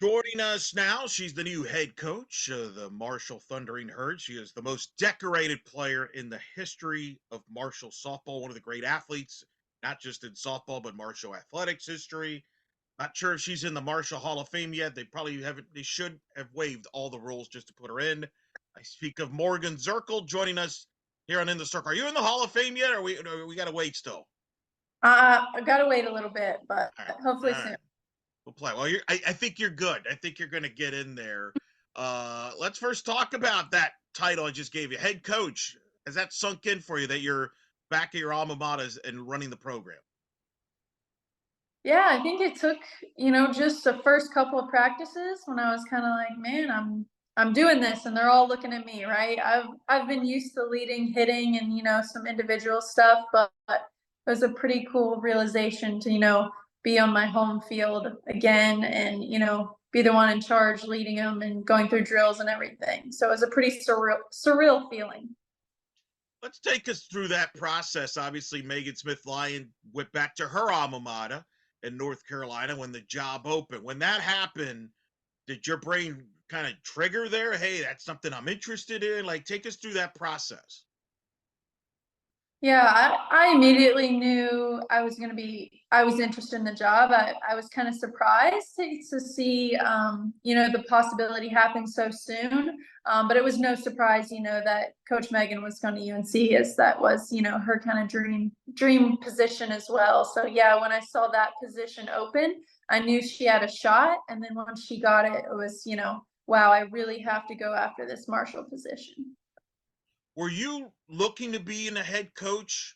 Joining us now, she's the new head coach of the Marshall Thundering Herd. She is the most decorated player in the history of Marshall softball, one of the great athletes, not just in softball, but Marshall athletics history. Not sure if she's in the Marshall Hall of Fame yet. They probably haven't, they should have waived all the rules just to put her in. I speak of Morgan Zerkle joining us here on In the Circle. Are you in the Hall of Fame yet, or we got to wait still? I gotta wait a little bit, but All right. All hopefully right. soon. We'll play. Well, I think you're good. I think you're going to get in there. Let's first talk about that title I just gave you, head coach. Has that sunk in for you that you're back at your alma mater and running the program? Yeah, I think it took, just the first couple of practices when I was kind of like, man, I'm doing this and they're all looking at me, right? I've been used to leading, hitting and, some individual stuff, but it was a pretty cool realization to, be on my home field again and, be the one in charge leading them and going through drills and everything. So it was a pretty surreal feeling. Let's take us through that process. Obviously, Megan Smith Lyon went back to her alma mater in North Carolina when the job opened. When that happened, did your brain kind of trigger there? Hey, that's something I'm interested in. Like, take us through that process. Yeah, I immediately knew I was interested in the job. I was kind of surprised to see, the possibility happen so soon. But it was no surprise, that Coach Megan was going to UNC as that was, her kind of dream position as well. So yeah, when I saw that position open, I knew she had a shot. And then once she got it, it was, wow, I really have to go after this Marshall position. Were you looking to be in a head coach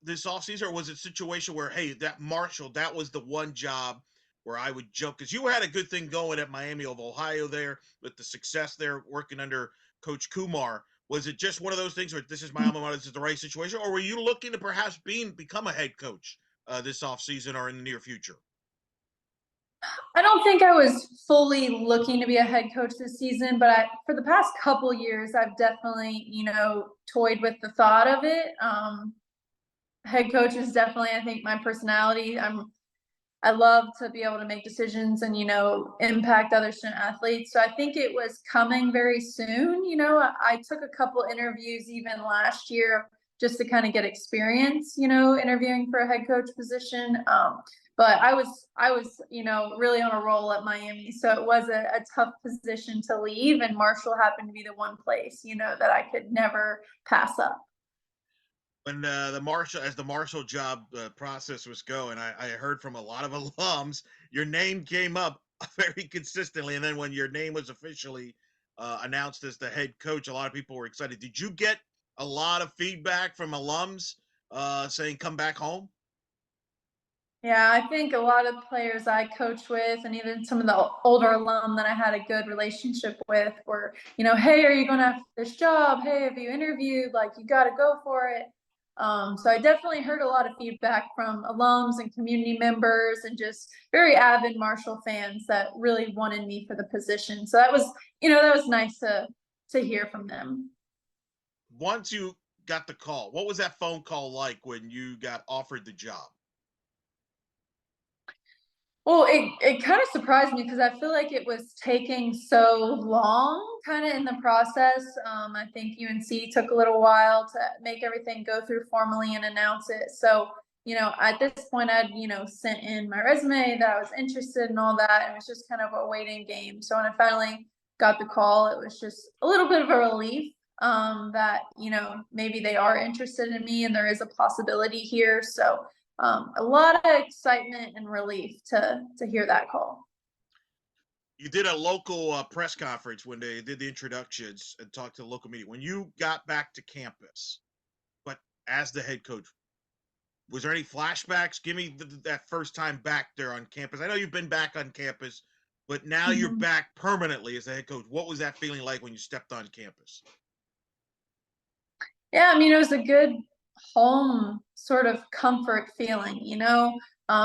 this offseason, or was it a situation where, hey, that Marshall, that was the one job where I would jump? Because you had a good thing going at Miami of Ohio there with the success there working under Coach Kumar. Was it just one of those things where this is my alma mater, this is the right situation, or were you looking to perhaps become a head coach this offseason or in the near future? I don't think I was fully looking to be a head coach this season, but for the past couple years, I've definitely, toyed with the thought of it. Head coach is definitely, I think, my personality. I love to be able to make decisions and, impact other student athletes. So I think it was coming very soon. I took a couple interviews even last year just to kind of get experience, interviewing for a head coach position. But I was, really on a roll at Miami. So it was a tough position to leave. And Marshall happened to be the one place, that I could never pass up. When the Marshall job process was going, I heard from a lot of alums your name came up very consistently, and then when your name was officially announced as the head coach, a lot of people were excited. Did you get a lot of feedback from alums saying come back home? Yeah, I think a lot of players I coach with, and even some of the older alum that I had a good relationship with, were, hey, are you going after this job? Hey, have you interviewed? Like, you got to go for it. So I definitely heard a lot of feedback from alums and community members, and just very avid Marshall fans that really wanted me for the position. So that was nice to hear from them. Once you got the call, what was that phone call like when you got offered the job? Well, it kind of surprised me because I feel like it was taking so long kind of in the process. I think UNC took a little while to make everything go through formally and announce it. So, at this point, I'd, sent in my resume that I was interested in all that. And it was just kind of a waiting game. So when I finally got the call, it was just a little bit of a relief, that, maybe they are interested in me and there is a possibility here. So, a lot of excitement and relief to hear that call. You did a local press conference when they did the introductions and talked to the local media. When you got back to campus, but as the head coach, was there any flashbacks? Give me that first time back there on campus. I know you've been back on campus, but now you're Mhm. back permanently as the head coach. What was that feeling like when you stepped on campus? Yeah, I mean, it was a good home sort of comfort feeling.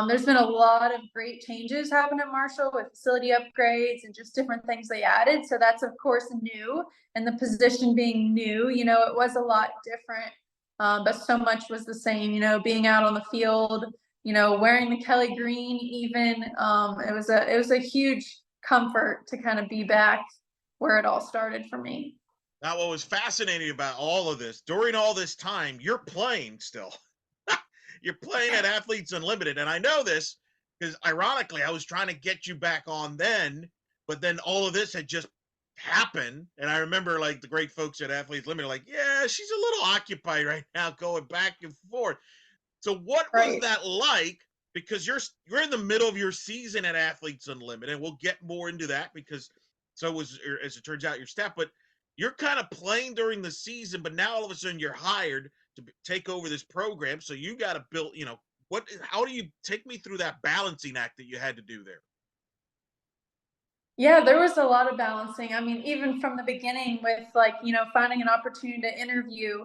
There's been a lot of great changes happen at Marshall with facility upgrades and just different things they added. So that's of course new, and the position being new, it was a lot different. But so much was the same, being out on the field, wearing the Kelly green even. It was a huge comfort to kind of be back where it all started for me. Now, what was fascinating about all of this, during all this time, you're playing still. You're playing at Athletes Unlimited. And I know this because ironically, I was trying to get you back on then, but then all of this had just happened. And I remember like the great folks at Athletes Unlimited, like, yeah, she's a little occupied right now, going back and forth. So what was Right. that like? Because you're in the middle of your season at Athletes Unlimited, and we'll get more into that because so was as it turns out your staff, but you're kind of playing during the season, but now all of a sudden you're hired to take over this program. So you got to build, what how do you take me through that balancing act that you had to do there? Yeah, there was a lot of balancing. I mean, even from the beginning with like, finding an opportunity to interview,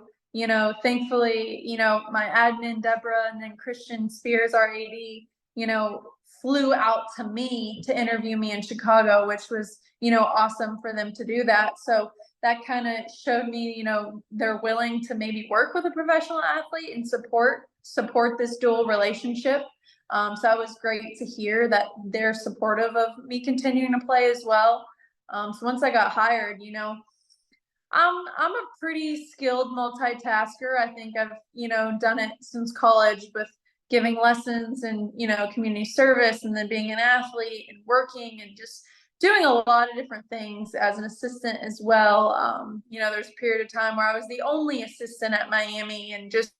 thankfully, my admin, Deborah, and then Christian Spears, our AD, flew out to me to interview me in Chicago, which was, awesome for them to do that. So that kind of showed me, they're willing to maybe work with a professional athlete and support this dual relationship. So that was great to hear that they're supportive of me continuing to play as well. So once I got hired, I'm a pretty skilled multitasker. I think I've done it since college with giving lessons and community service, and then being an athlete and working and just doing a lot of different things as an assistant as well. There's a period of time where I was the only assistant at Miami and just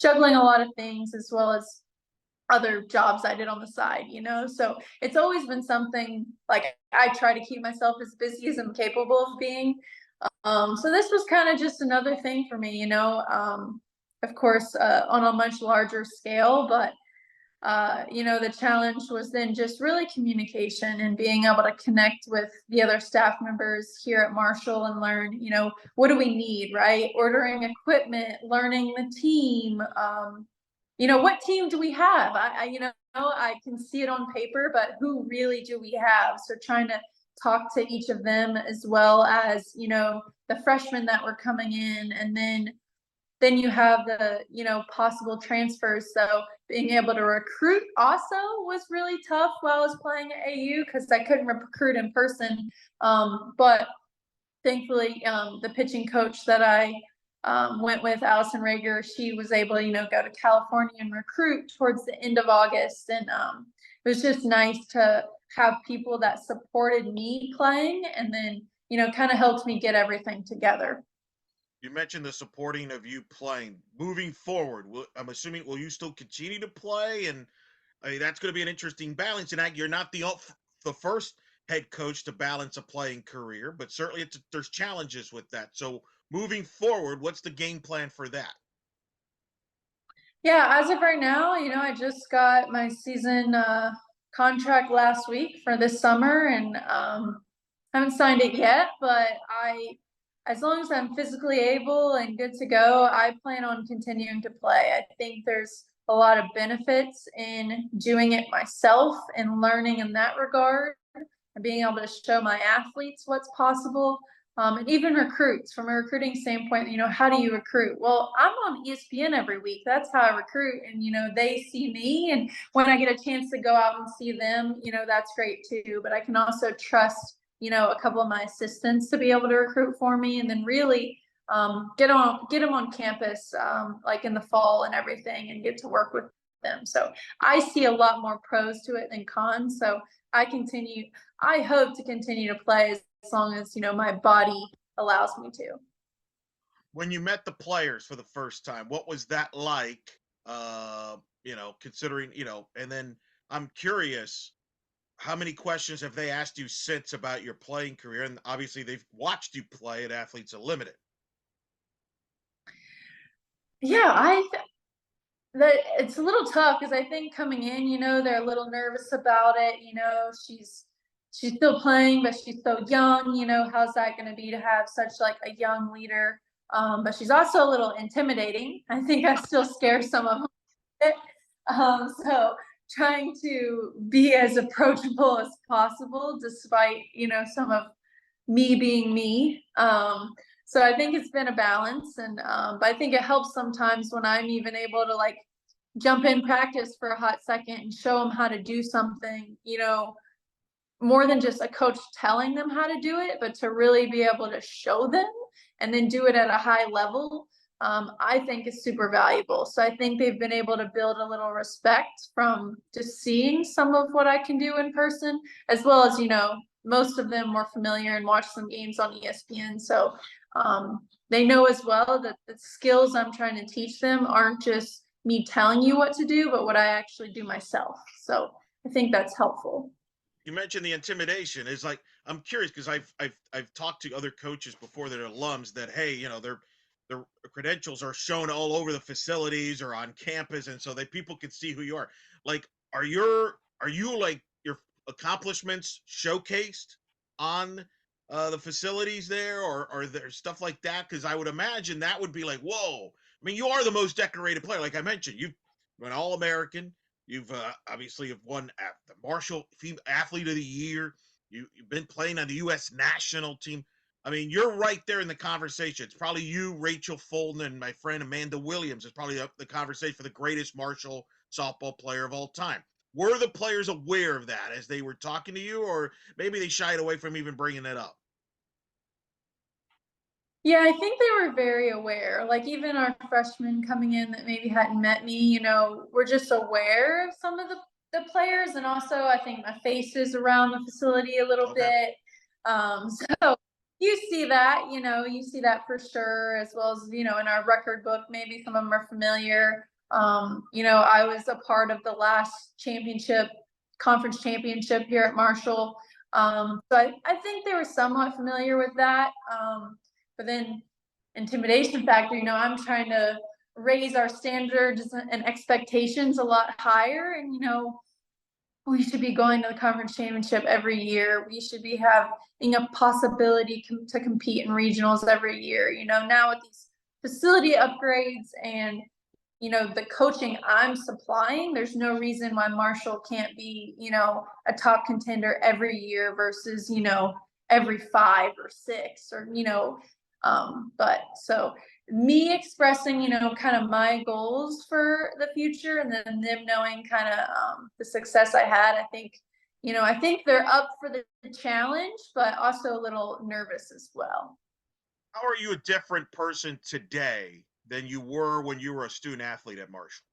juggling a lot of things as well as other jobs I did on the side. So it's always been something like I try to keep myself as busy as I'm capable of being. So this was kind of just another thing for me. Of course, on a much larger scale, but the challenge was then just really communication and being able to connect with the other staff members here at Marshall and learn, what do we need, right? Ordering equipment, learning the team, what team do we have? I can see it on paper, but who really do we have? So trying to talk to each of them as well as, the freshmen that were coming in, and then you have the, possible transfers. So being able to recruit also was really tough while I was playing at AU because I couldn't recruit in person. But thankfully, the pitching coach that I went with, Allison Rager, she was able to, go to California and recruit towards the end of August. And it was just nice to have people that supported me playing and then, kind of helped me get everything together. You mentioned the supporting of you playing. Moving forward, I'm assuming will you still continue to play? And I mean, that's going to be an interesting balancing act. You're not the first head coach to balance a playing career, but certainly there's challenges with that. So moving forward, what's the game plan for that? Yeah, as of right now, I just got my season contract last week for this summer, and haven't signed it yet, but as long as I'm physically able and good to go, I plan on continuing to play. I think there's a lot of benefits in doing it myself and learning in that regard and being able to show my athletes what's possible. And even recruits from a recruiting standpoint, how do you recruit? Well, I'm on ESPN every week. That's how I recruit. And, they see me. And when I get a chance to go out and see them, that's great too. But I can also trust, a couple of my assistants to be able to recruit for me, and then really get them on campus, like in the fall and everything, and get to work with them. So I see a lot more pros to it than cons. So I hope to continue to play as long as, my body allows me to. When you met the players for the first time, what was that like? Considering, and then I'm curious, how many questions have they asked you since about your playing career? And obviously they've watched you play at Athletes Unlimited. Yeah, that it's a little tough because I think coming in, they're a little nervous about it. She's still playing, but she's so young. How's that going to be to have such like a young leader? But she's also a little intimidating. I think I still scare some of them. So trying to be as approachable as possible, despite some of me being me. So I think it's been a balance, and but I think it helps sometimes when I'm even able to like jump in practice for a hot second and show them how to do something, more than just a coach telling them how to do it, but to really be able to show them and then do it at a high level, I think is super valuable. So I think they've been able to build a little respect from just seeing some of what I can do in person, as well as, most of them more familiar and watch some games on ESPN. So they know as well that the skills I'm trying to teach them aren't just me telling you what to do, but what I actually do myself. So I think that's helpful. You mentioned the intimidation. It's like I'm curious because I've talked to other coaches before that are alums that, hey, their credentials are shown all over the facilities or on campus, and so that people can see who you are. Like, are you like your accomplishments showcased on the facilities there, or are there stuff like that? Because I would imagine that would be like, whoa. I mean, you are the most decorated player, like I mentioned. You've been All American. You've obviously have won the Marshall Athlete of the Year. You've been playing on the U.S. national team. I mean, you're right there in the conversation. It's probably you, Rachel Fulton, and my friend Amanda Williams is probably up the conversation for the greatest Marshall softball player of all time. Were the players aware of that as they were talking to you, or maybe they shied away from even bringing it up? Yeah, I think they were very aware. Like even our freshmen coming in that maybe hadn't met me, were just aware of some of the players, and also I think my face is around the facility a little Okay. bit. So you see that for sure, as well as in our record book, maybe some of them are familiar. I was a part of the last conference championship here at Marshall. So I think they were somewhat familiar with that. But then intimidation factor, I'm trying to raise our standards and expectations a lot higher. And, we should be going to the conference championship every year. We should be having a possibility to compete in regionals every year. Now with these facility upgrades and the coaching I'm supplying, there's no reason why Marshall can't be, a top contender every year versus, every 5 or 6 or, but so me expressing, kind of my goals for the future and then them knowing kind of the success I had, I think they're up for the challenge, but also a little nervous as well. How are you a different person today than you were when you were a student athlete at Marshall?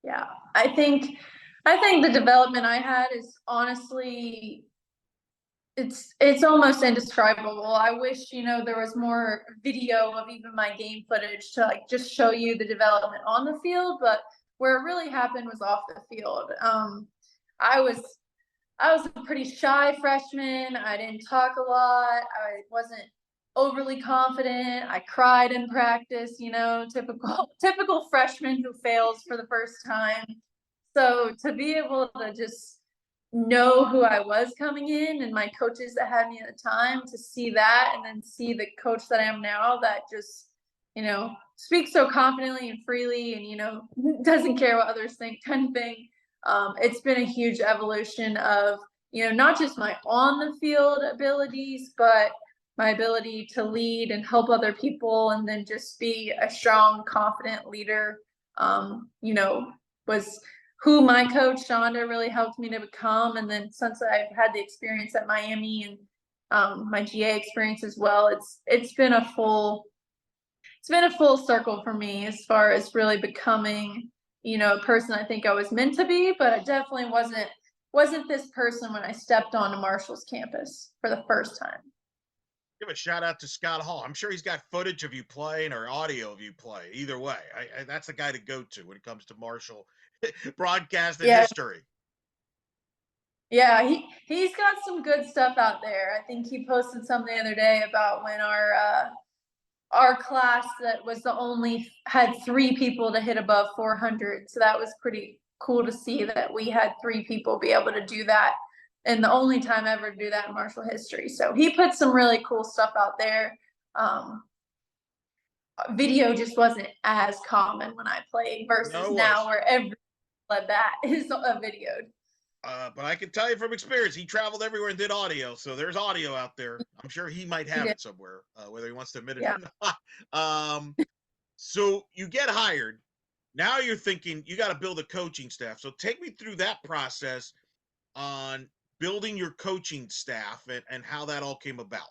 Yeah, I think the development I had is honestly it's almost indescribable. I wish, there was more video of even my game footage to like just show you the development on the field, but where it really happened was off the field. I was I was a pretty shy freshman. I didn't talk a lot. I wasn't overly confident. I cried in practice, typical typical freshman who fails for the first time. So to be able to just know who I was coming in and my coaches that had me at the time, to see that and then see the coach that I am now that just, speaks so confidently and freely and, doesn't care what others think kind of thing. It's been a huge evolution of, not just my on the field abilities, but my ability to lead and help other people and then just be a strong, confident leader. Was who my coach Shonda really helped me to become. And then since I've had the experience at Miami and my GA experience as well, it's been a full circle for me as far as really becoming, a person I think I was meant to be, but I definitely wasn't this person when I stepped onto Marshall's campus for the first time. Give a shout out to Scott Hall. I'm sure he's got footage of you playing or audio of you play. Either way, that's the guy to go to when it comes to Marshall broadcast and Yeah, history. yeah, he's got some good stuff out there. I think he posted something the other day about when our class that was the only had 3 people to hit above 400. So that was pretty cool to see that we had 3 people be able to do that, and the only time ever to do that in Marshall history. So he put some really cool stuff out there. Um, Video just wasn't as common when I played versus No, it now was. where every that is a videoed. But I can tell you from experience, he traveled everywhere and did audio. So there's audio out there. I'm sure he might He have did. it somewhere, whether he wants to admit it Yeah. or not. So you get hired. Now you're thinking you got to build a coaching staff. So take me through that process. on building your coaching staff and how that all came about.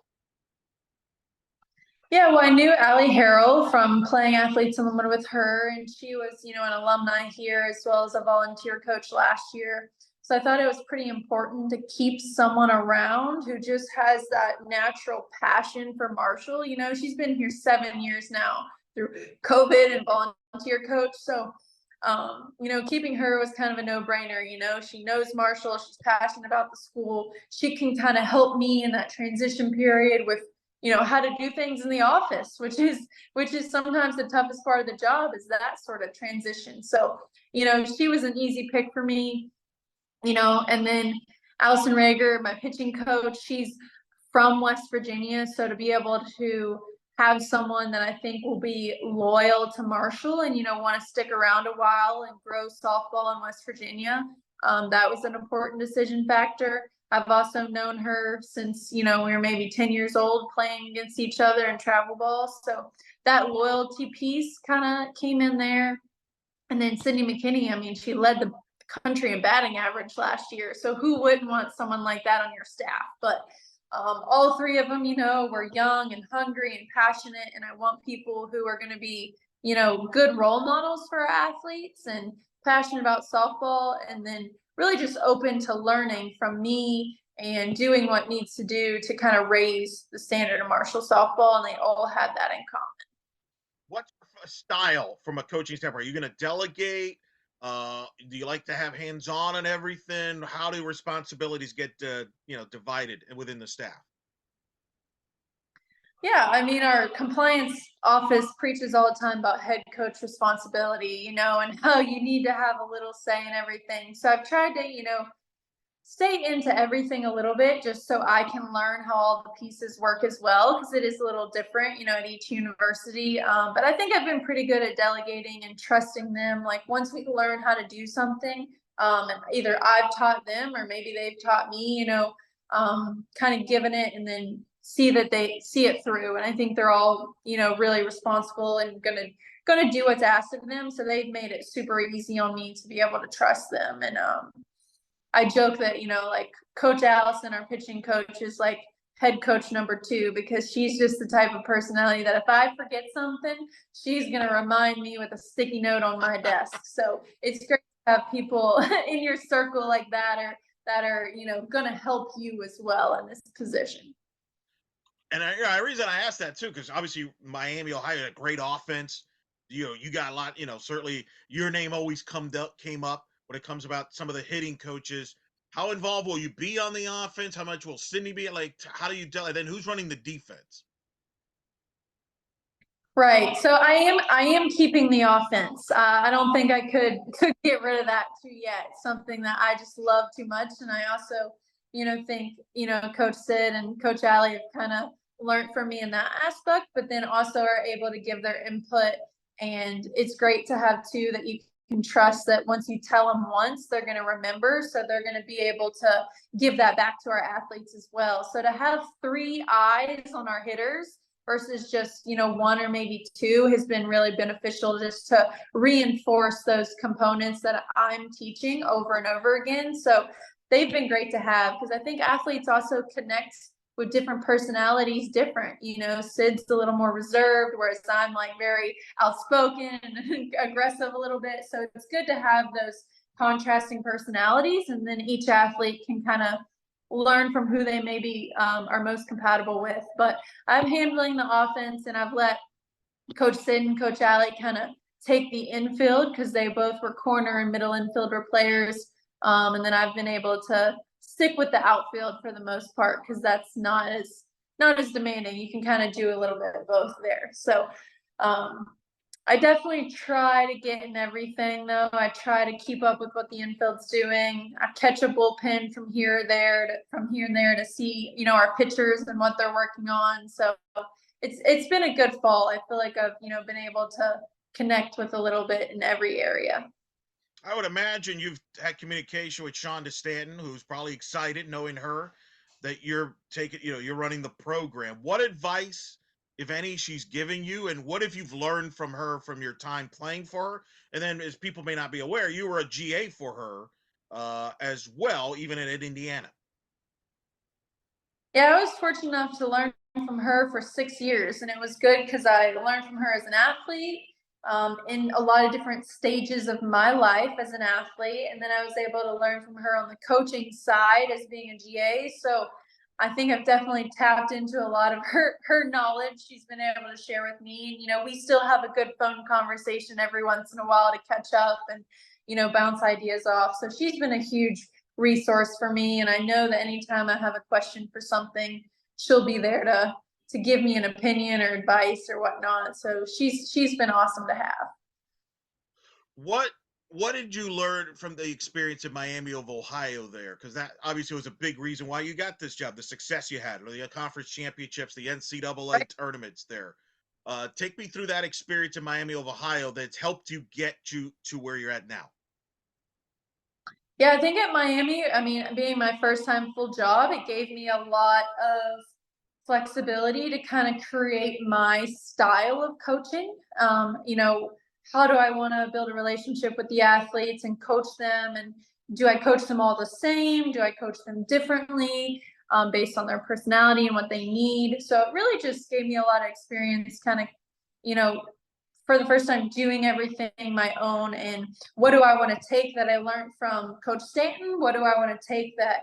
Yeah, well, I knew Allie Harrell from playing Athletes Unlimited with her, and she was, an alumni here as well as a volunteer coach last year. So I thought it was pretty important to keep someone around who just has that natural passion for Marshall. She's been here 7 years now through COVID and volunteer coach. So, keeping her was kind of a no-brainer. She knows Marshall, she's passionate about the school. She can kind of help me in that transition period with how to do things in the office, which is sometimes the toughest part of the job, is that sort of transition. So she was an easy pick for me. And then Allison Rager, my pitching coach, she's from West Virginia, so to be able to have someone that I think will be loyal to Marshall and want to stick around a while and grow softball in West Virginia, that was an important decision factor. I've also known her since, we were maybe 10 years old playing against each other in travel ball. So that loyalty piece kind of came in there. And then Sydney McKinney, I mean, she led the country in batting average last year. So who wouldn't want someone like that on your staff? But all three of them, were young and hungry and passionate. And I want people who are going to be, good role models for our athletes and passionate about softball, and then really just open to learning from me and doing what needs to do to kind of raise the standard of Marshall softball. And they all had that in common. What's a style from a coaching standpoint? Are you going to delegate? Do you like to have hands on and everything? How do responsibilities get divided within the staff? Yeah, I mean, our compliance office preaches all the time about head coach responsibility, and how you need to have a little say in everything. So I've tried to, stay into everything a little bit just so I can learn how all the pieces work as well, because it is a little different, at each university. But I think I've been pretty good at delegating and trusting them. Like once we learn how to do something, and either I've taught them or maybe they've taught me, kind of given it and then see that they see it through. And I think they're all, really responsible and gonna do what's asked of them. So they've made it super easy on me to be able to trust them. And I joke that, like Coach Allison, our pitching coach, is like head coach number 2, because she's just the type of personality that if I forget something, she's going to remind me with a sticky note on my desk. So it's great to have people in your circle like that are, going to help you as well in this position. And the reason I asked that too, because obviously Miami, Ohio had a great offense. You got a lot. Certainly your name always came up when it comes about some of the hitting coaches. How involved will you be on the offense? How much will Sydney be? Like, how do you tell? And then who's running the defense? Right. So I am keeping the offense. I don't think I could get rid of that too yet. Something that I just love too much, and I also, think Coach Sid and Coach Allie have kind of learned from me in that aspect, but then also are able to give their input. And it's great to have two that you can trust, that once you tell them once, they're going to remember. So they're going to be able to give that back to our athletes as well. So to have 3 eyes on our hitters versus just, 1 or maybe 2 has been really beneficial, just to reinforce those components that I'm teaching over and over again. So they've been great to have, because I think athletes also connect with different personalities different. Sid's a little more reserved, whereas I'm like very outspoken and aggressive a little bit. So it's good to have those contrasting personalities, and then each athlete can kind of learn from who they maybe are most compatible with. But I'm handling the offense, and I've let Coach Sid and Coach Allie kind of take the infield, because they both were corner and middle infielder players. And then I've been able to stick with the outfield for the most part, because that's not as demanding. You can kind of do a little bit of both there. So I definitely try to get in everything, though. I try to keep up with what the infield's doing. I catch a bullpen from here or there, from here and there, to see, our pitchers and what they're working on. So it's been a good fall. I feel like I've, been able to connect with a little bit in every area. I would imagine you've had communication with Shonda Stanton, who's probably excited knowing her that you're taking, you're running the program. What advice, if any, she's giving you, and what if you've learned from her from your time playing for her? And then, as people may not be aware, you were a GA for her. as well, even at Indiana. Yeah, I was fortunate enough to learn from her for 6 years, and it was good because I learned from her as an athlete, in a lot of different stages of my life as an athlete, and then I was able to learn from her on the coaching side as being a GA. So I think I've definitely tapped into a lot of her knowledge. She's been able to share with me, and we still have a good phone conversation every once in a while to catch up and bounce ideas off. So she's been a huge resource for me, and I know that anytime I have a question for something, she'll be there to give me an opinion or advice or whatnot. So she's been awesome to have. What what did you learn from the experience in Miami of Ohio there? Because that obviously was a big reason why you got this job, the success you had, or the conference championships, the NCAA Right. tournaments there. Take me through that experience in Miami of Ohio that's helped you get you to where you're at now. Yeah, I think at Miami, I mean, being my first time full job, it gave me a lot of flexibility to kind of create my style of coaching. How do I want to build a relationship with the athletes and coach them? And do I coach them all the same? Do I coach them differently, based on their personality and what they need? So it really just gave me a lot of experience, kind of, you know, for the first time doing everything my own, and what do I want to take that I learned from Coach Stanton? What do I want to take that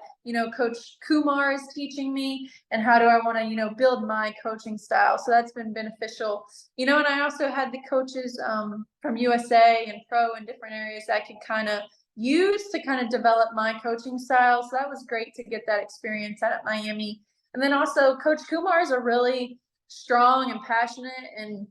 Coach Kumar is teaching me, and how do I want to build my coaching style? So that's been beneficial. And I also had the coaches, from USA and pro in different areas that I could kind of use to kind of develop my coaching style. So that was great to get that experience out at Miami. And then also Coach Kumar is a really strong and passionate and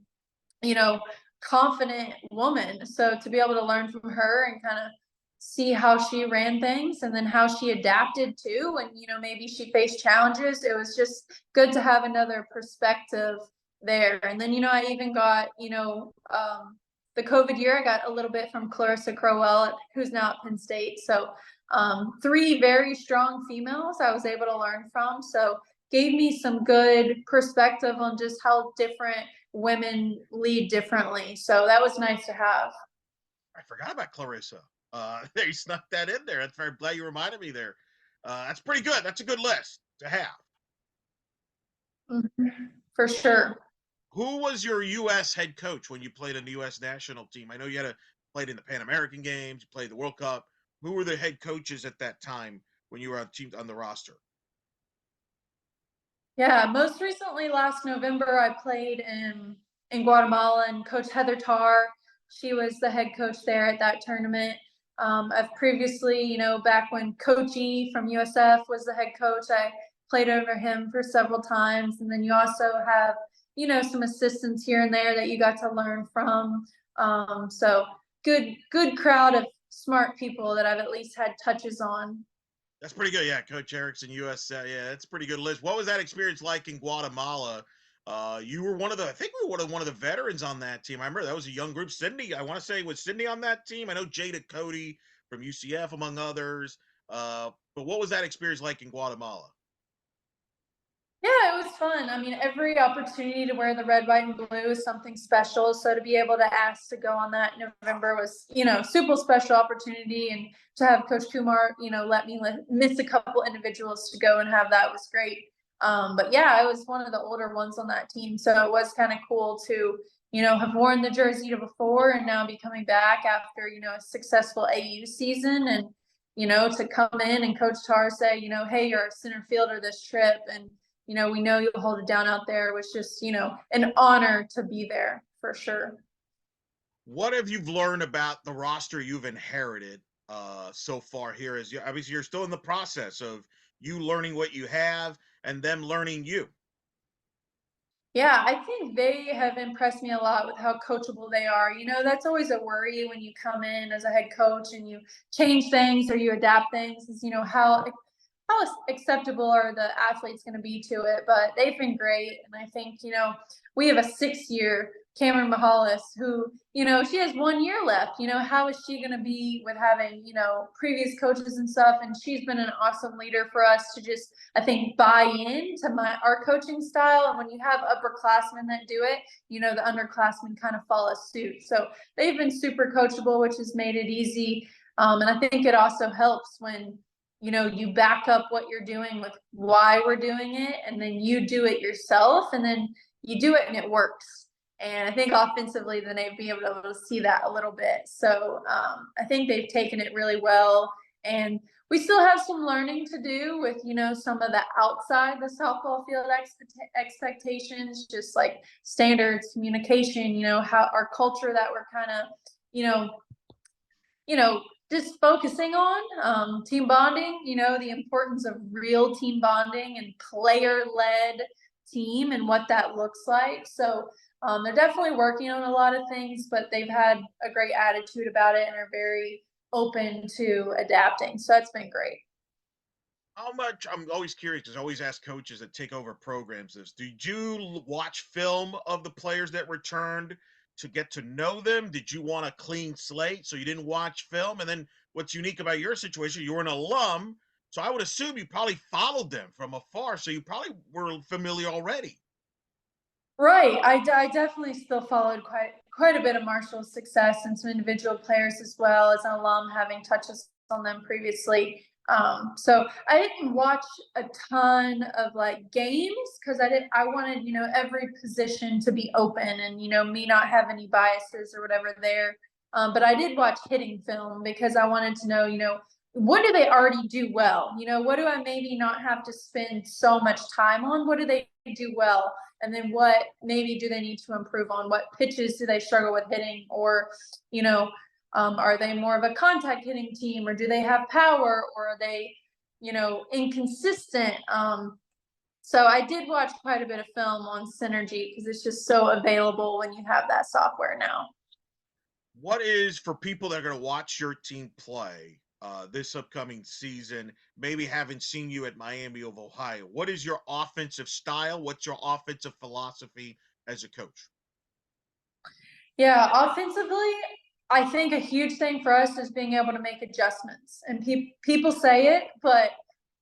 you know, confident woman. So to be able to learn from her and kind of see how she ran things and then how she adapted too, and maybe she faced challenges, it was just good to have another perspective there. And then I even got the COVID year, I got a little bit from Clarissa Crowell, who's now at Penn State. So three very strong females I was able to learn from. So gave me some good perspective on just how different women lead differently. So that was nice to have. I forgot about Clarissa. They snuck that in there. That's very glad you reminded me there. That's pretty good. That's a good list to have. For sure. Who was your U.S. head coach when you played in the U.S. national team? I know you played in the Pan American Games, you played the World Cup. Who were the head coaches at that time when you were on the roster? Yeah, most recently last November, I played in Guatemala, and Coach Heather Tarr, she was the head coach there at that tournament. I've previously, back when Coach E from USF was the head coach, I played over him for several times. And then you also have, some assistants here and there that you got to learn from. So good crowd of smart people that I've at least had touches on. That's pretty good. Yeah, Coach Erickson, U.S. Yeah, that's a pretty good list. What was that experience like in Guatemala? You were one of the, I think we were one of the veterans on that team. I remember that was a young group. Cindy, I want to say, was Cindy on that team? I know Jada Cody from UCF, among others. But what was that experience like in Guatemala? Yeah, it was fun. I mean, every opportunity to wear the red, white, and blue is something special. So to be able to ask to go on that in November was, super special opportunity. And to have Coach Kumar, let me miss a couple individuals to go and have that was great. But yeah, I was one of the older ones on that team. So it was kind of cool to, have worn the jersey before and now be coming back after, a successful AU season. And, to come in and Coach Tar say, hey, you're a center fielder this trip. And we know you'll hold it down out there. It was just, an honor to be there for sure. What have you learned about the roster you've inherited so far here? As you obviously you're still in the process of you learning what you have and them learning you. Yeah, I think they have impressed me a lot with how coachable they are. That's always a worry when you come in as a head coach and you change things or you adapt things, is, how acceptable are the athletes going to be to it? But they've been great. And I think, we have a 6 year Cameron Mahalis who, she has 1 year left. How is she going to be with having, previous coaches and stuff? And she's been an awesome leader for us to just, I think, buy into our coaching style. And when you have upperclassmen that do it, the underclassmen kind of follow suit. So they've been super coachable, which has made it easy. And I think it also helps when, you back up what you're doing with why we're doing it, and then you do it yourself, and then you do it and it works. And I think offensively, then they'd be able to see that a little bit. So I think they've taken it really well. And we still have some learning to do with, some of the outside the softball field expectations, just like standards, communication, how our culture that we're kind of, you know, just focusing on team bonding, the importance of real team bonding and player-led team and what that looks like. So they're definitely working on a lot of things, but they've had a great attitude about it and are very open to adapting. So that's been great. How much? I'm always curious because I always ask coaches that take over programs this. Did you watch film of the players that returned to get to know them? Did you want a clean slate so you didn't watch film? And then what's unique about your situation, you're an alum, so I would assume you probably followed them from afar, so you probably were familiar already. Right. I definitely still followed quite a bit of Marshall's success and some individual players as well as an alum, having touches on them previously. So I didn't watch a ton of like games because I wanted, every position to be open and, me not have any biases or whatever there. But I did watch hitting film because I wanted to know, what do they already do well? What do I maybe not have to spend so much time on? What do they do well? And then what maybe do they need to improve on? What pitches do they struggle with hitting? Or, are they more of a contact hitting team, or do they have power, or are they, inconsistent? So I did watch quite a bit of film on Synergy because it's just so available when you have that software now. What is for people that are going to watch your team play this upcoming season, maybe haven't seen you at Miami of Ohio? What is your offensive style? What's your offensive philosophy as a coach? Yeah, offensively, I think a huge thing for us is being able to make adjustments. And people say it, but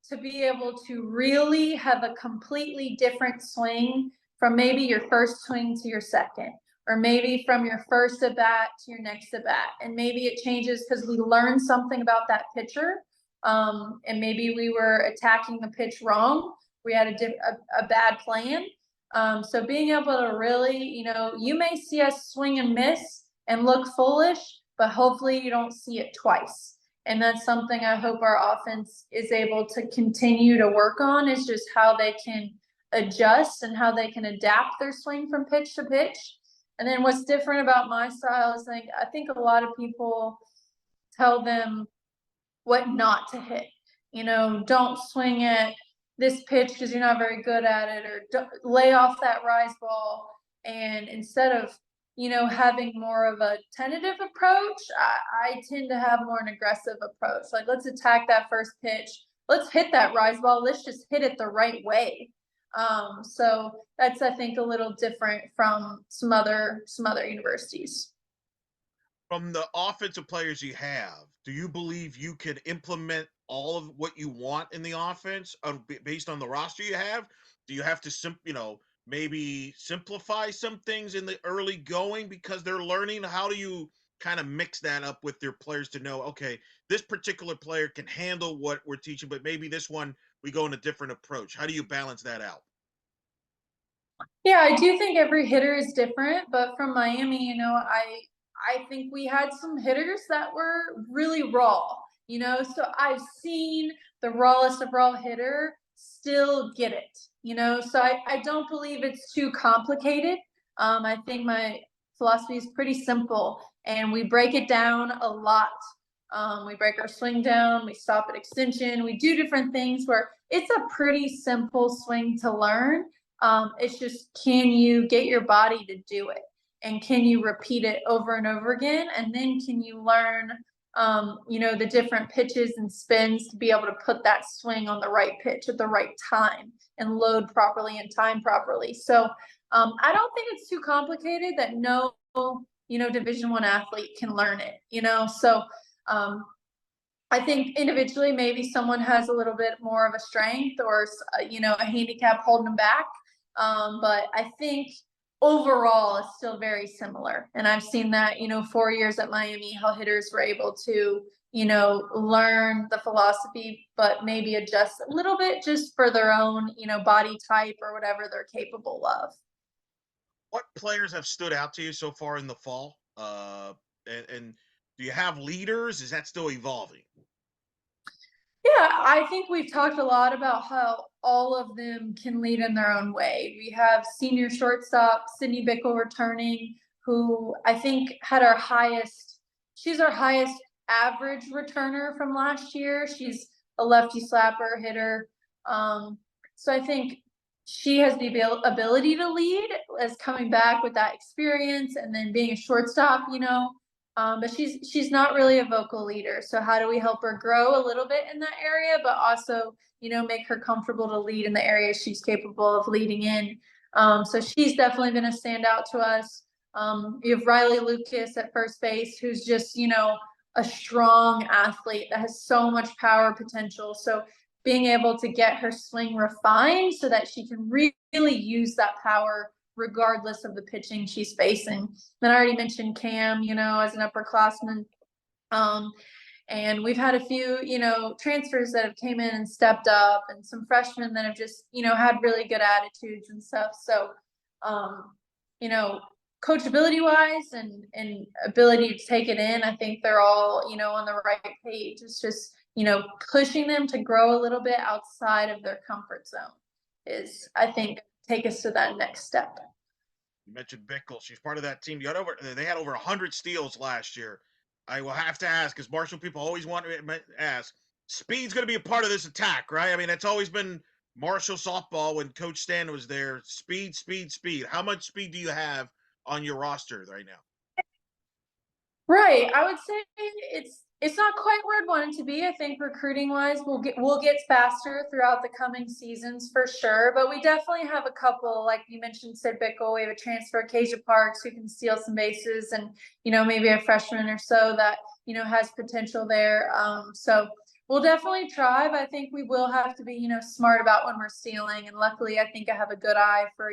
to be able to really have a completely different swing from maybe your first swing to your second, or maybe from your first at bat to your next at bat. And maybe it changes because we learned something about that pitcher. And maybe we were attacking the pitch wrong. We had a bad plan. So being able to really, you may see us swing and miss and look foolish, but hopefully you don't see it twice. And that's something I hope our offense is able to continue to work on, is just how they can adjust and how they can adapt their swing from pitch to pitch. And then what's different about my style is I think a lot of people tell them what not to hit. Don't swing at this pitch because you're not very good at it, or lay off that rise ball. And instead of, having more of a tentative approach, I tend to have more an aggressive approach. Like, let's attack that first pitch. Let's hit that rise ball. Let's just hit it the right way. So that's, I think, a little different from some other universities. From the offensive players you have, do you believe you could implement all of what you want in the offense based on the roster you have? Do you have to maybe simplify some things in the early going because they're learning? How do you kind of mix that up with your players to know, okay, this particular player can handle what we're teaching, but maybe this one we go in a different approach? How do you balance that out? Yeah, I do think every hitter is different, but from Miami, I think we had some hitters that were really raw, so I've seen the rawest of raw hitter still get it, so I don't believe it's too complicated. I think my philosophy is pretty simple, and we break it down a lot. We break our swing down, we stop at extension, we do different things where it's a pretty simple swing to learn. It's just, can you get your body to do it? And can you repeat it over and over again? And then can you learn, the different pitches and spins to be able to put that swing on the right pitch at the right time and load properly and time properly. So I don't think it's too complicated that no, Division I athlete can learn it, So um, I think individually, maybe someone has a little bit more of a strength or, a handicap holding them back. But I think overall it's still very similar. And I've seen that, 4 years at Miami, how hitters were able to, learn the philosophy, but maybe adjust a little bit just for their own, body type or whatever they're capable of. What players have stood out to you so far in the fall? And do you have leaders? Is that still evolving? Yeah, I think we've talked a lot about how all of them can lead in their own way. We have senior shortstop Sydney Bickle returning, who I think had she's our highest average returner from last year. She's a lefty slapper hitter. Um, so I think she has the ability to lead as coming back with that experience and then being a shortstop. But she's not really a vocal leader. So how do we help her grow a little bit in that area, but also make her comfortable to lead in the areas she's capable of leading in. So she's definitely been a standout to us. You have Riley Lucas at first base, who's just a strong athlete that has so much power potential. So being able to get her swing refined so that she can really use that power regardless of the pitching she's facing. Then I already mentioned Cam, as an upperclassman. Um, and we've had a few, transfers that have came in and stepped up, and some freshmen that have just, had really good attitudes and stuff. So, um, you know, coachability wise and ability to take it in, I think they're all, on the right page. It's just, pushing them to grow a little bit outside of their comfort zone is, I think, take us to that next step. You mentioned Bickle. She's part of that team. They had over 100 steals last year. I will have to ask, because Marshall people always want to ask, speed's going to be a part of this attack, right? I mean, that's always been Marshall softball when Coach Stan was there. Speed, speed, speed. How much speed do you have on your roster right now? Right. I would say it's not quite where I'd want it to be. I think recruiting wise, we'll get faster throughout the coming seasons for sure. But we definitely have a couple, like you mentioned, Sid Bickle. We have a transfer, Kasia Parks, who can steal some bases, and maybe a freshman or so that has potential there. So we'll definitely try, but I think we will have to be smart about when we're stealing. And luckily, I think I have a good eye for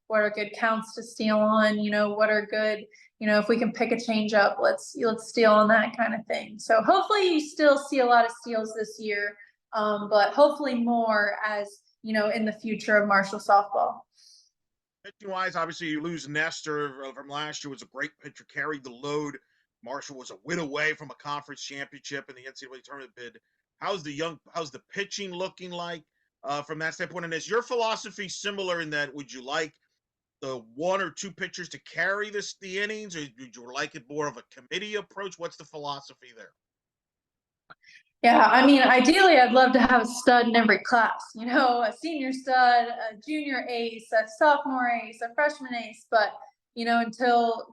what are good counts to steal on. What are good, if we can pick a change up, let's steal on that kind of thing. So hopefully you still see a lot of steals this year, but hopefully more as in the future of Marshall softball. Pitching wise, obviously you lose Nestor from last year, was a great pitcher, carried the load. Marshall was a win away from a conference championship in the NCAA tournament bid. How's the pitching looking like from that standpoint? And is your philosophy similar in that would you like the one or two pitchers to carry the innings, or would you like it more of a committee approach? What's the philosophy there? Yeah, I mean, ideally, I'd love to have a stud in every class, a senior stud, a junior ace, a sophomore ace, a freshman ace. But, until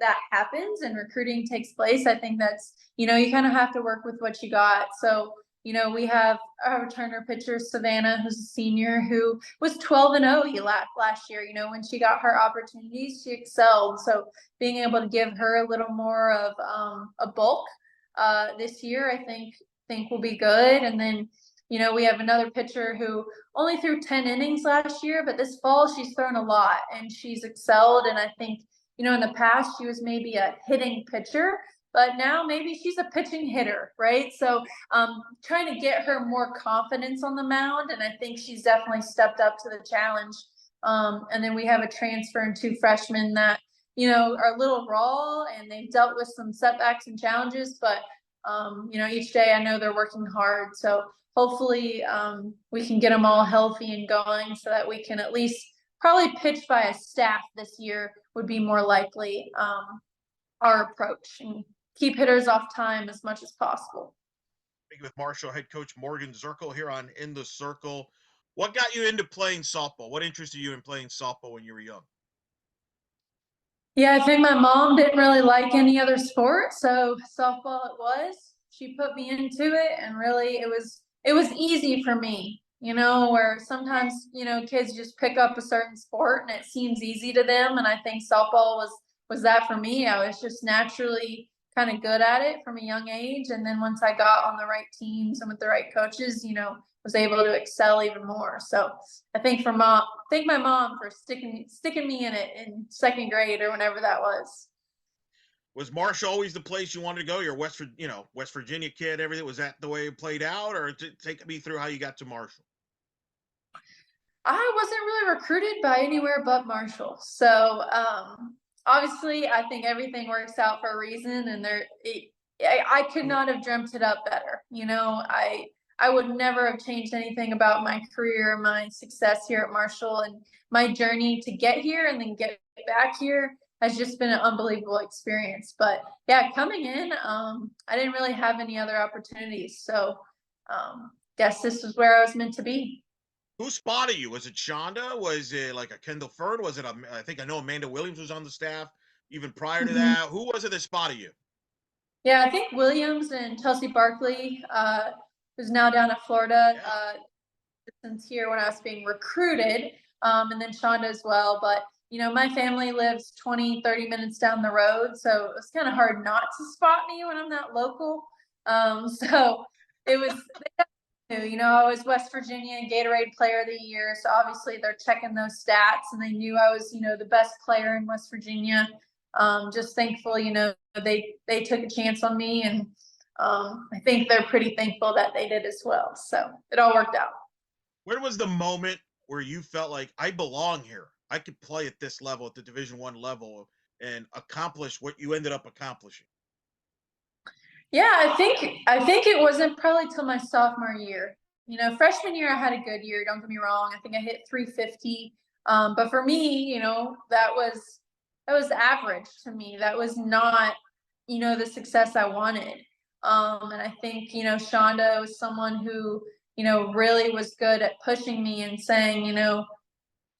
that happens and recruiting takes place, I think that's, you kind of have to work with what you got. So, we have a returner pitcher, Savannah, who's a senior, who was 12-0 last year. When she got her opportunities, she excelled. So being able to give her a little more of a bulk this year, I think will be good. And then, we have another pitcher who only threw 10 innings last year, but this fall she's thrown a lot and she's excelled. And I think, in the past she was maybe a hitting pitcher, but now maybe she's a pitching hitter, right? So trying to get her more confidence on the mound, and I think she's definitely stepped up to the challenge. And then we have a transfer and two freshmen that are a little raw and they've dealt with some setbacks and challenges, but each day I know they're working hard. So hopefully we can get them all healthy and going so that we can at least probably pitch by a staff this year would be more likely our approach, and keep hitters off time as much as possible. Speaking with Marshall head coach Morgan Zerkle here on In the Circle. What got you into playing softball? What interested you in playing softball when you were young? Yeah, I think my mom didn't really like any other sport, so softball it was. She put me into it, and really it was easy for me, where sometimes, kids just pick up a certain sport and it seems easy to them, and I think softball was that for me. I was just naturally kind of good at it from a young age, and then once I got on the right teams and with the right coaches, was able to excel even more. So I think thank my mom for sticking me in it in second grade or whenever that was. Was Marshall always the place you wanted to go? You're West Virginia kid. Everything was that the way it played out, or take me through how you got to Marshall? I wasn't really recruited by anywhere but Marshall. So obviously, I think everything works out for a reason, and I could not have dreamt it up better. I would never have changed anything about my career, my success here at Marshall, and my journey to get here and then get back here has just been an unbelievable experience. But yeah, coming in, I didn't really have any other opportunities, so guess this was where I was meant to be. Who spotted you? Was it Shonda? Was it like a Kendall Ferd? Was it I think I know Amanda Williams was on the staff even prior to Mhm. that. Who was it that spotted you? Yeah, I think Williams and Chelsea Barkley, who's now down at Florida, Yeah. since here when I was being recruited, and then Shonda as well. But, my family lives 20, 30 minutes down the road, so it was kind of hard not to spot me when I'm that local. So it was, I was West Virginia Gatorade Player of the Year, so obviously they're checking those stats, and they knew I was, the best player in West Virginia. Just thankful, they took a chance on me, and I think they're pretty thankful that they did as well. So it all worked out. Where was the moment where you felt like I belong here? I could play at this level, at the Division 1 level, and accomplish what you ended up accomplishing. Yeah, I think it wasn't probably till my sophomore year. Freshman year I had a good year. Don't get me wrong. I think I hit 350. But for me, that was average to me. That was not, the success I wanted. And I think Shonda was someone who really was good at pushing me and saying,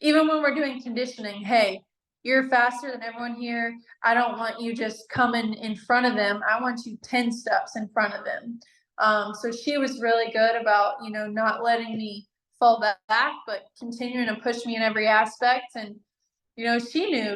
even when we're doing conditioning, hey, you're faster than everyone here. I don't want you just coming in front of them. I want you 10 steps in front of them. So she was really good about, not letting me fall back, but continuing to push me in every aspect. And she knew,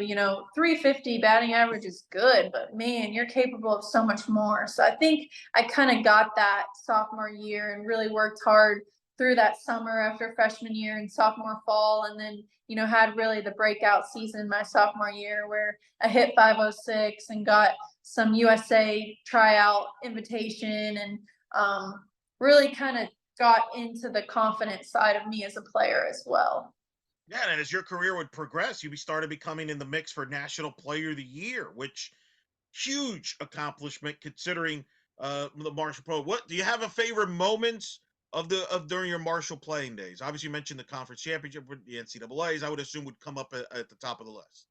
350 batting average is good, but man, you're capable of so much more. So I think I kind of got that sophomore year and really worked hard through that summer after freshman year and sophomore fall. And then, had really the breakout season my sophomore year where I hit 506 and got some USA tryout invitation and really kind of got into the confident side of me as a player as well. Yeah, and as your career would progress, you started becoming in the mix for National Player of the Year, which huge accomplishment considering the Marshall Pro. What do you have a favorite moments of during your Marshall playing days? Obviously, you mentioned the conference championship with the NCAA's. I would assume would come up at the top of the list.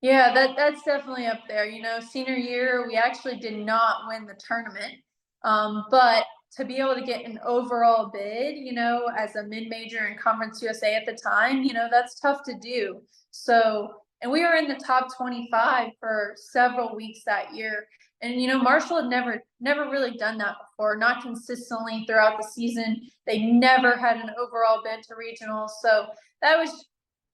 Yeah, that's definitely up there. Senior year, we actually did not win the tournament. But to be able to get an overall bid, as a mid-major in Conference USA at the time, that's tough to do. So, and we were in the top 25 for several weeks that year. And Marshall had never really done that before, not consistently throughout the season. They never had an overall bid to regionals. So that was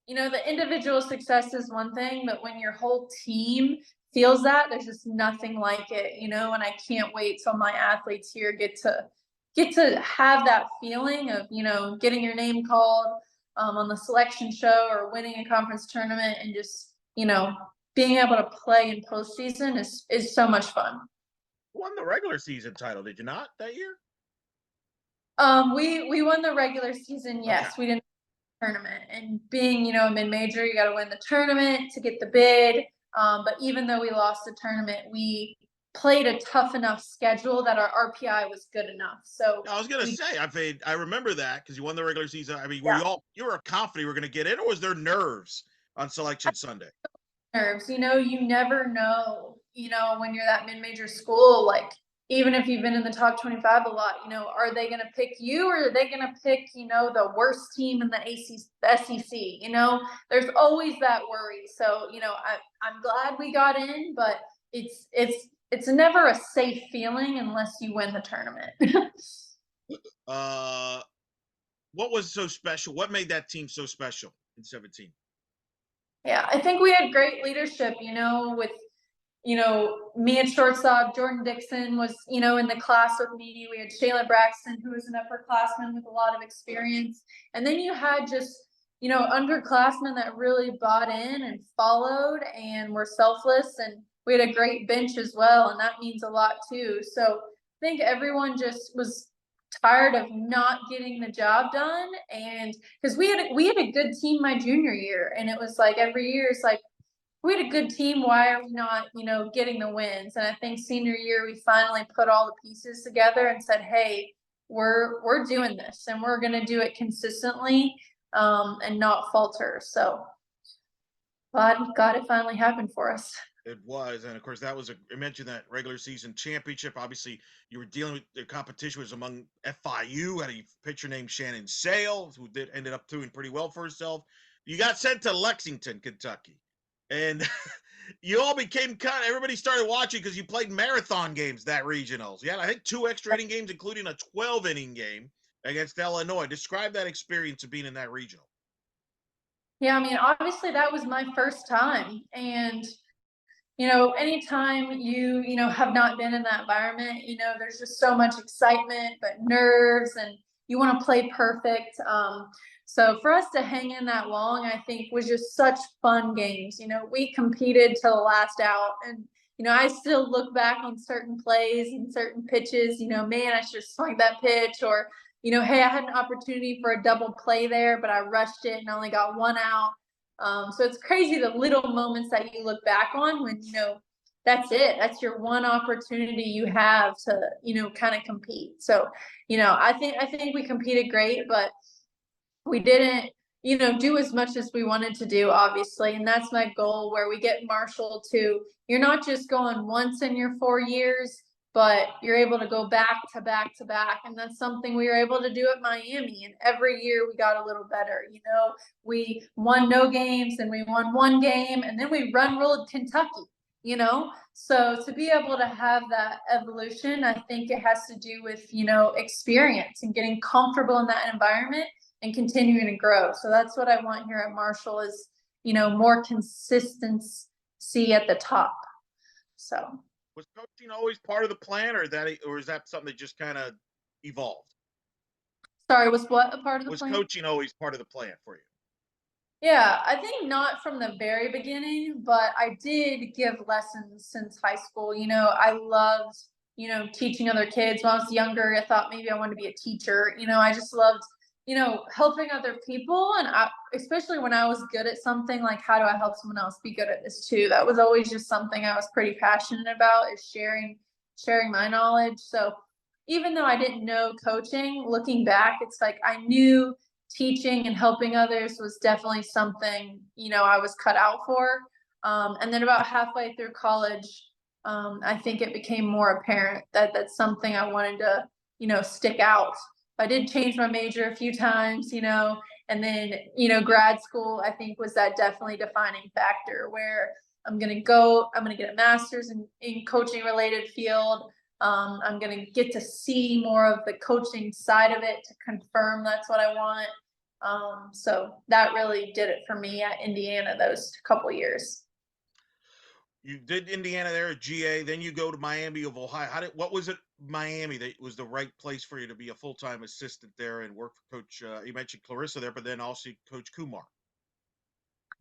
the individual success is one thing, but when your whole team feels that, there's just nothing like it, and I can't wait till my athletes here get to have that feeling of, getting your name called on the selection show or winning a conference tournament and just, being able to play in postseason is so much fun. Won the regular season title, did you not that year? We won the regular season, Okay. yes. We didn't tournament, and being a mid-major, you got to win the tournament to get the bid. But even though we lost the tournament, we played a tough enough schedule that our RPI was good enough. So I was gonna we, say, I remember that because you won the regular season. I mean, yeah, you were confident you were gonna get in, or was there nerves on selection Sunday? nerves. You never know. When you're that mid-major school, like even if you've been in the top 25 a lot, are they going to pick you or are they going to pick the worst team in the SEC? There's always that worry. So I'm glad we got in, but it's never a safe feeling unless you win the tournament. Uh, what was so special? What made that team so special in 17? Yeah, I think we had great leadership. With me at shortstop, Jordan Dixon was, in the class with me. We had Shayla Braxton, who was an upperclassman with a lot of experience. And then you had just, underclassmen that really bought in and followed and were selfless. And, we had a great bench as well, and that means a lot too. So I think everyone just was tired of not getting the job done, and because we had a good team my junior year, and it was like every year it's like we had a good team. Why are we not, getting the wins? And I think senior year we finally put all the pieces together and said, "Hey, we're doing this, and we're going to do it consistently, and not falter." So glad it finally happened for us. It was, and of course, that was I mentioned that regular season championship. Obviously, you were dealing with the competition was among FIU. Had a pitcher named Shannon Sales, who ended up doing pretty well for herself. You got sent to Lexington, Kentucky, and you all became kind of everybody started watching because you played marathon games that regionals. Yeah, I think 2 extra inning games, including a 12 inning game against Illinois. Describe that experience of being in that regional. Yeah, I mean, obviously that was my first time, and anytime you have not been in that environment, there's just so much excitement, but nerves, and you want to play perfect. So for us to hang in that long, I think was just such fun games. We competed till the last out, and I still look back on certain plays and certain pitches. Man, I should have swung that pitch, or hey, I had an opportunity for a double play there, but I rushed it and only got one out. So it's crazy the little moments that you look back on when that's it. That's your one opportunity you have to kind of compete. So I think we competed great, but we didn't do as much as we wanted to do, obviously, and that's my goal. Where we get Marshall to, you're not just going once in your 4 years, but you're able to go back to back to back, and that's something we were able to do at Miami. And every year we got a little better. We won no games, and we won one game, and then we run ruled Kentucky. So to be able to have that evolution, I think it has to do with experience and getting comfortable in that environment and continuing to grow. So that's what I want here at Marshall is more consistency at the top. So Was coaching always part of the plan, or is that something that just kind of evolved? sorry, was what a part of the Was plan? coaching always part of the plan for you? Yeah, I think not from the very beginning, but I did give lessons since high school. I loved, teaching other kids. When I was younger, I thought maybe I wanted to be a teacher. I just loved, helping other people. And especially when I was good at something, like how do I help someone else be good at this too? That was always just something I was pretty passionate about, is sharing my knowledge. So even though I didn't know coaching, looking back, it's like I knew teaching and helping others was definitely something I was cut out for. And then about halfway through college, I think it became more apparent that that's something I wanted to stick out. I did change my major a few times, and then grad school I think was that definitely defining factor where I'm gonna get a master's in coaching related field. I'm gonna get to see more of the coaching side of it to confirm that's what I want. So that really did it for me at Indiana those couple years. You did Indiana there at GA, then you go to Miami of Ohio. What was it Miami that was the right place for you to be a full time assistant there and work for Coach? You mentioned Clarissa there, but then also Coach Kumar.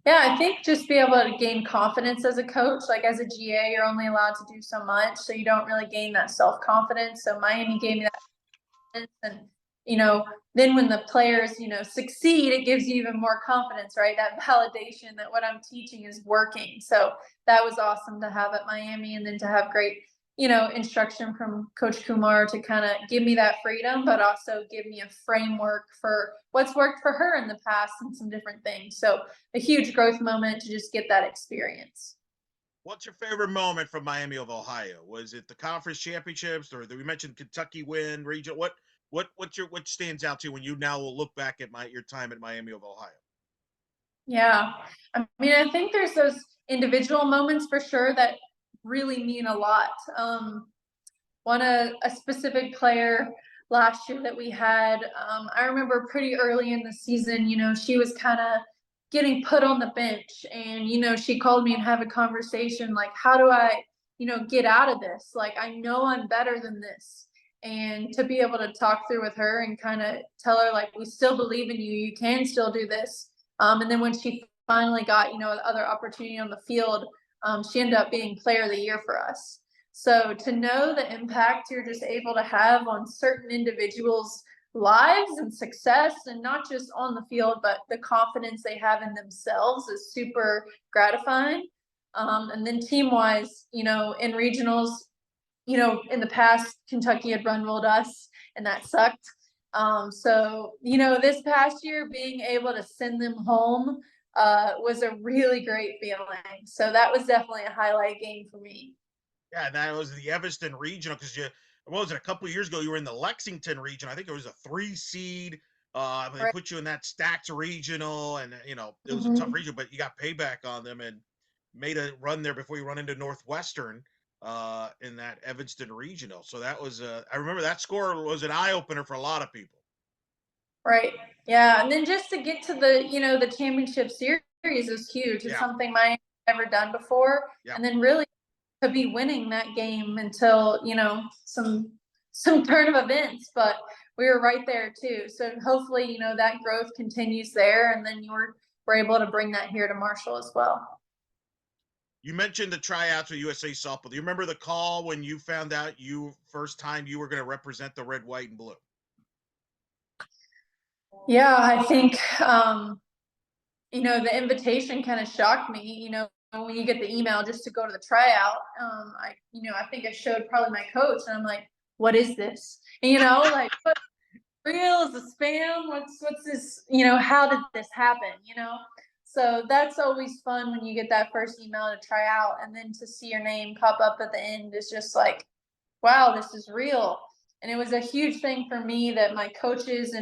Yeah, I think just be able to gain confidence as a coach. Like as a GA, you're only allowed to do so much, so you don't really gain that self confidence. So Miami gave me that confidence, and then when the players succeed, it gives you even more confidence, right? That validation that what I'm teaching is working. So that was awesome to have at Miami, and then to have great instruction from Coach Kumar to kind of give me that freedom, but also give me a framework for what's worked for her in the past and some different things. So a huge growth moment to just get that experience. What's your favorite moment from Miami of Ohio? Was it the conference championships, or we mentioned Kentucky win region? What stands out to you when you now will look back at your time at Miami of Ohio? Yeah. I mean, I think there's those individual moments for sure that really mean a lot. A specific player last year that we had. I remember pretty early in the season, she was kind of getting put on the bench, and she called me and have a conversation like, how do I, get out of this? Like, I know I'm better than this. And to be able to talk through with her and kind of tell her like, we still believe in you, you can still do this. And then when she finally got the other opportunity on the field, She ended up being player of the year for us. So to know the impact you're just able to have on certain individuals' lives and success, and not just on the field, but the confidence they have in themselves is super gratifying. And then team wise, in regionals, in the past, Kentucky had run rolled us, and that sucked. So, this past year, being able to send them home was a really great feeling. So that was definitely a highlight game for me. Yeah, that was the Evanston regional because what was it, a couple of years ago, you were in the Lexington region. I think it was a 3 seed. They Right. put you in that stacked regional, and it was a tough Mhm. region, but you got payback on them and made a run there before you run into Northwestern in that Evanston regional. So that was I remember that score was an eye opener for a lot of people. Right. Yeah. And then just to get to the championship series is huge. It's Yeah, something Miami never done before. yeah. And then really to be winning that game until, some turn of events, but we were right there too. So hopefully, that growth continues there, and then we're able to bring that here to Marshall as well. You mentioned the tryouts with USA softball. Do you remember the call when you found out you first time you were going to represent the red, white, and blue? Yeah, I think the invitation kind of shocked me, when you get the email just to go to the tryout. I think I showed probably my coach, and I'm like, what is this? And, like, what real is a spam? What's this? How did this happen? So that's always fun when you get that first email to try out, and then to see your name pop up at the end is just like, wow, this is real. And it was a huge thing for me that my coaches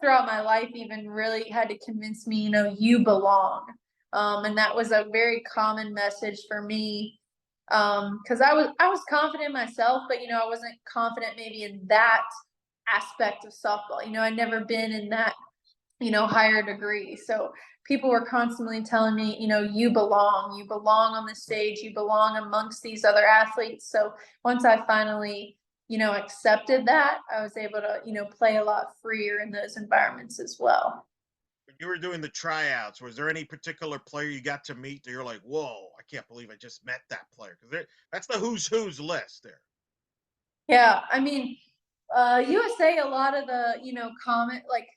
throughout my life even really had to convince me, you belong. And that was a very common message for me. Because I was confident myself, but I wasn't confident maybe in that aspect of softball. I'd never been in that, higher degree. So people were constantly telling me, you belong on the stage, you belong amongst these other athletes. So once I finally, accepted that, I was able to, play a lot freer in those environments as well. When you were doing the tryouts, was there any particular player you got to meet that you're like, whoa, I can't believe I just met that player? Because that's the who's list there. Yeah, I mean, USA, a lot of the, comment like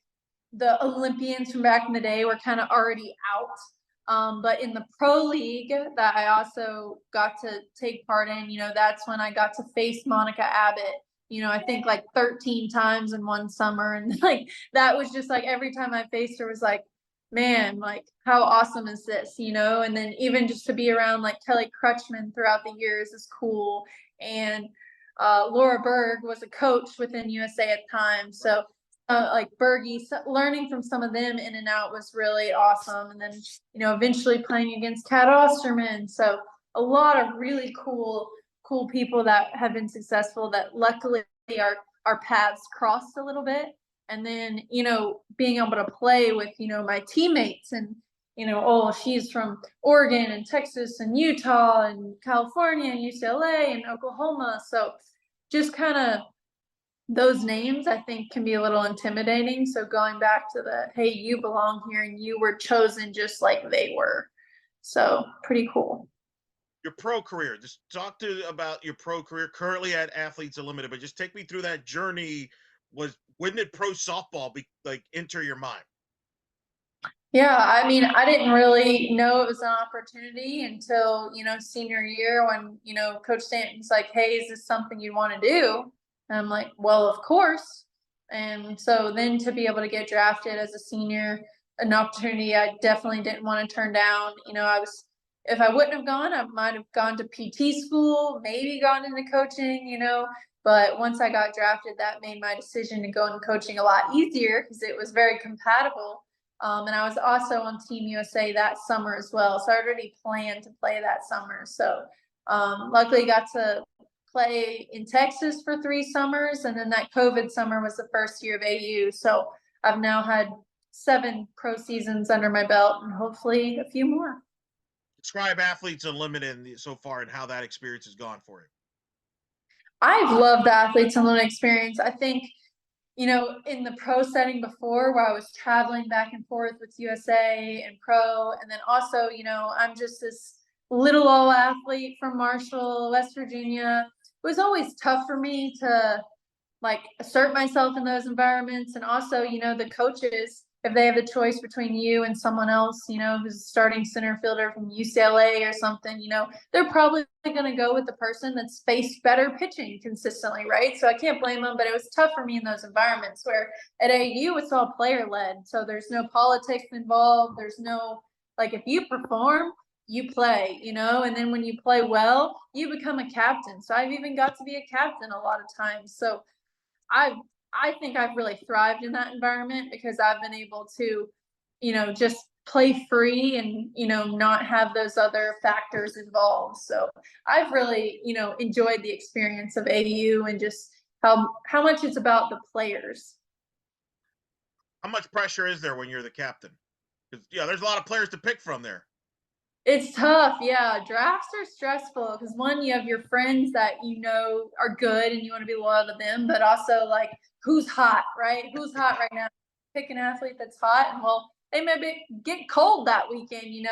the Olympians from back in the day were kind of already out. But in the pro league that I also got to take part in, that's when I got to face Monica Abbott. I think like 13 times in one summer, and like that was just like every time I faced her was like, man, like how awesome is this, And then even just to be around like Kelly Crutchman throughout the years is cool, and Laura Berg was a coach within USA at the time, Right. so like Bergie, learning from some of them in and out was really awesome. And then, eventually playing against Kat Osterman. So a lot of really cool people that have been successful that luckily our paths crossed a little bit. And then, being able to play with, my teammates, and, oh, she's from Oregon and Texas and Utah and California and UCLA and Oklahoma. So just kind of those names I think can be a little intimidating. So going back to the, hey, you belong here and you were chosen just like they were. So pretty cool. Your pro career. Just talk to about your pro career currently at Athletes Unlimited, but just take me through that journey. When did pro softball be like enter your mind? Yeah, I mean, I didn't really know it was an opportunity until, senior year when, Coach Stanton's like, hey, is this something you want to do? And I'm like, well, of course. And so then to be able to get drafted as a senior, an opportunity I definitely didn't want to turn down. If I wouldn't have gone, I might have gone to PT school, maybe gone into coaching, but once I got drafted, that made my decision to go into coaching a lot easier because it was very compatible. And I was also on Team USA that summer as well. So I already planned to play that summer. So luckily got to play in Texas for 3 summers. And then that COVID summer was the first year of AU. So I've now had 7 pro seasons under my belt and hopefully a few more. Describe Athletes Unlimited so far and how that experience has gone for you. I've loved the Athletes Unlimited experience. I think, in the pro setting before where I was traveling back and forth with USA and pro, and then also, I'm just this little old athlete from Marshall, West Virginia. It was always tough for me to like assert myself in those environments. And also, the coaches, if they have the choice between you and someone else, who's a starting center fielder from UCLA or something, they're probably going to go with the person that's faced better pitching consistently, right? So I can't blame them, but it was tough for me in those environments where at AU it's all player led. So there's no politics involved. There's no, like, if you perform, you play, and then when you play well, you become a captain. So I've even got to be a captain a lot of times. So I I think I've really thrived in that environment because I've been able to, just play free and, not have those other factors involved. So I've really, enjoyed the experience of AU and just how much it's about the players. How much pressure is there when you're the captain? Because yeah, there's a lot of players to pick from there. It's tough, yeah. Drafts are stressful because one, you have your friends that are good and you want to be loyal to them, but also like who's hot, right? Who's hot right now? Pick an athlete that's hot, and well, they maybe get cold that weekend,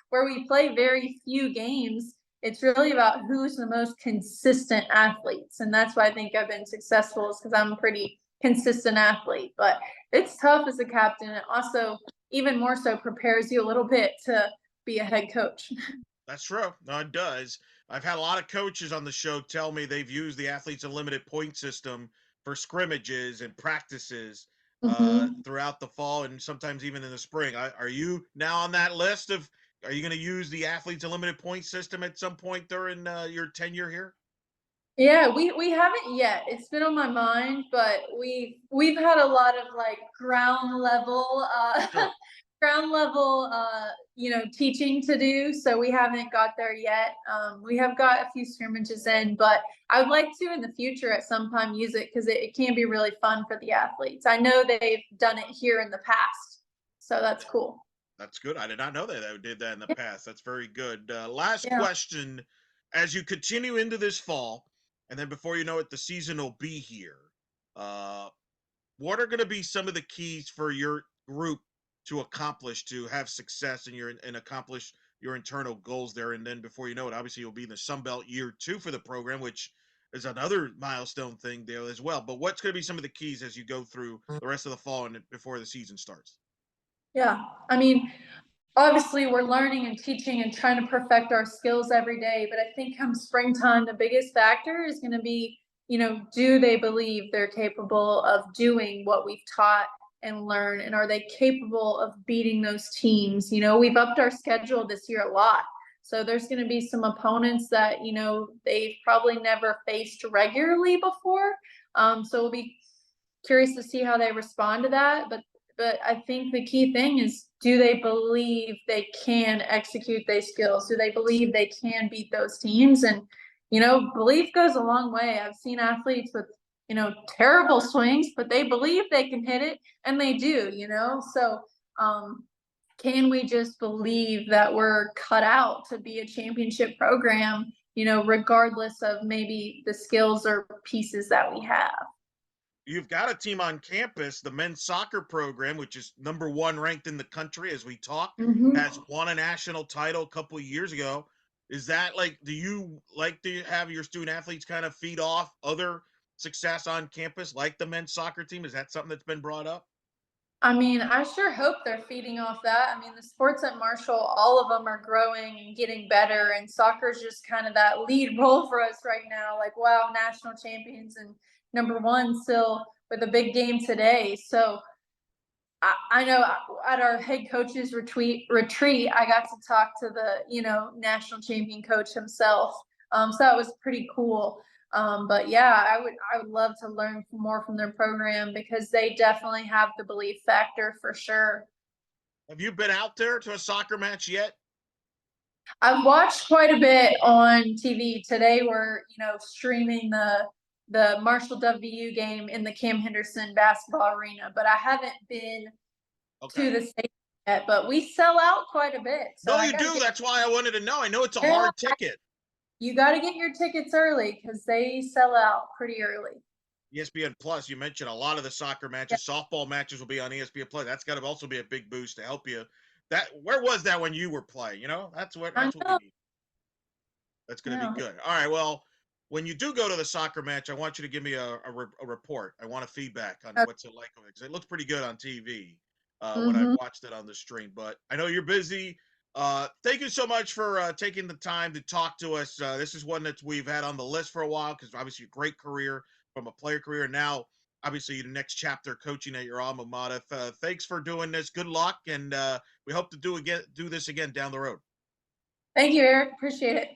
where we play very few games. It's really about who's the most consistent athletes. And that's why I think I've been successful, is because I'm a pretty consistent athlete. But it's tough as a captain. It also, even more so, prepares you a little bit to be a head coach. That's true. No, it does. I've had a lot of coaches on the show tell me they've used the athletes unlimited point system for scrimmages and practices Mm-hmm. throughout the fall and sometimes even in the spring. Are you now on that list of? Are you going to use the athletes unlimited point system at some point during your tenure here? Yeah, we haven't yet. It's been on my mind, but we've had a lot of like ground level Sure. ground level teaching to do, so we haven't got there yet. We have got a few scrimmages in, but I would like to in the future at some time use it because it can be really fun for the athletes. I know they've done it here in the past, so that's cool. That's good. I did not know that they did that in the past. That's very good. Last Yeah. question. As you continue into this fall, and then before you know it, the season will be here. Uh, what are going to be some of the keys for your group to accomplish, to have success in your and accomplish your internal goals there? And then before you know it, obviously you'll be in the Sun Belt year 2 for the program, which is another milestone thing there as well. But what's going to be some of the keys as you go through the rest of the fall and before the season starts? Yeah. I mean, obviously we're learning and teaching and trying to perfect our skills every day, but I think come springtime the biggest factor is going to be, do they believe they're capable of doing what we've taught and learned, and are they capable of beating those teams? We've upped our schedule this year a lot, so there's going to be some opponents that they've probably never faced regularly before. So we'll be curious to see how they respond to that. But I think the key thing is, do they believe they can execute their skills? Do they believe they can beat those teams? And belief goes a long way. I've seen athletes with terrible swings, but they believe they can hit it, and they do. So can we just believe that we're cut out to be a championship program? Regardless of maybe the skills or pieces that we have. You've got a team on campus, the men's soccer program, which is number 1 ranked in the country as we talk, has Mm-hmm. won a national title a couple of years ago. Is that like, do you like to have your student athletes kind of feed off other success on campus like the men's soccer team? Is that something that's been brought up? I mean, I sure hope they're feeding off that. I mean, the sports at Marshall, all of them are growing and getting better, and soccer is just kind of that lead role for us right now. Like, wow, national champions and number one still with a big game today. So I know at our head coaches retreat, I got to talk to the national champion coach himself. So that was pretty cool. But yeah, I would love to learn more from their program because they definitely have the belief factor for sure. Have you been out there to a soccer match yet? I've watched quite a bit on TV. Today we're streaming the Marshall WU game in the Cam Henderson basketball arena, but I haven't been Okay. to the state yet. But we sell out quite a bit, so No, I you got to do. get. That's why I wanted to know. I know it's a Yeah, hard ticket. you got to get your tickets early because they sell out pretty early. ESPN Plus, you mentioned a lot of the soccer Yeah, matches, softball matches will be on ESPN Plus. That's got to also be a big boost to help you. That where was that when you were playing? You know, I that's what we know. need. That's going to be Yeah. good. All right. Well, when you do go to the soccer match, I want you to give me a report. I want a feedback on what's it like because it looks pretty good on TV when I Mm-hmm. watched it on the stream. But I know you're busy. Thank you so much for taking the time to talk to us. This is one that we've had on the list for a while because obviously a great career from a player career. Now, obviously, the next chapter coaching at your alma mater. Thanks for doing this. Good luck, and we hope to do this again down the road. Thank you, Eric. Appreciate it.